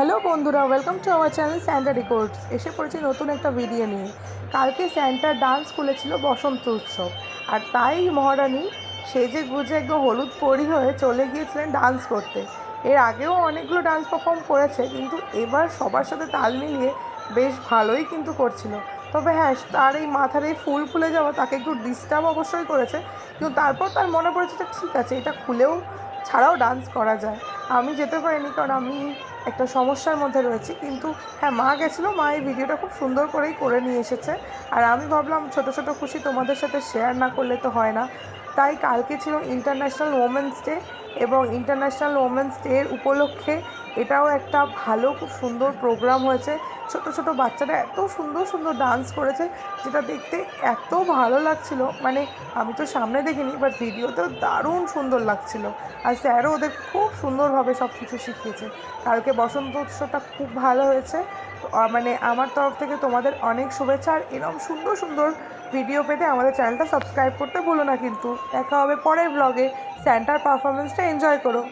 Hello বন্ধুরা, welcome to our channel Santa records. এসে পড়েছি নতুন একটা ভিডিও নিয়ে। কালকে স্যান্টার ডান্স খুলেছিল বসন্ত উৎসব, আর তাই মহারানী সেজে গুজে একদম হলুদ পরি হয়ে চলে গিয়েছিলেন ডান্স করতে। এর আগেও অনেকগুলো ডান্স পারফর্ম করেছে, কিন্তু এবার সবার সাথে তাল মিলিয়ে বেশ ভালোই কিন্তু করছিল। তবে হ্যাঁ, তার এই মাথার এই ফুল খুলে যাওয়া তাকে একটু ডিস্টার্ব অবশ্যই করেছে, কিন্তু তারপর তার মনে পড়েছে যে ঠিক আছে, এটা খুলেও ছাড়াও ডান্স করা যায়। আমি যেতে পারিনি কারণ আমি একটা সমস্যার মধ্যে রয়েছি, কিন্তু হ্যাঁ, মা গেছিলো। মা এই ভিডিওটা খুব সুন্দর করেই করে নিয়ে এসেছে, আর আমি ভাবলাম ছোটো ছোটো খুশি তোমাদের সাথে শেয়ার না করলে তো হয় না। তাই কালকে ছিল ইন্টারন্যাশনাল ওমেন্স ডে, এবং ইন্টারন্যাশনাল ওমেন্স ডের উপলক্ষে এটাও একটা ভালো খুব সুন্দর প্রোগ্রাম হয়েছে। ছোট ছোট বাচ্চারা এত সুন্দর সুন্দর ডান্স করেছে, যেটা দেখতে এত ভালো লাগছিল। মানে আমি তো সামনে দেখিনি, বাট ভিডিওতেও দারুণ সুন্দর লাগছিল। আর স্যারও ওদের খুব সুন্দরভাবে সব কিছু শিখিয়েছে। কালকে বসন্ত উৎসবটা খুব ভালো হয়েছে। মানে আমার তরফ থেকে তোমাদের অনেক শুভেচ্ছা। আর এরকম সুন্দর সুন্দর ভিডিও পেতে আমাদের চ্যানেলটা সাবস্ক্রাইব করতে ভুলো না কিন্তু। দেখা হবে পরের ব্লগে। স্যান্টার পারফরমেন্সটা এনজয় করো।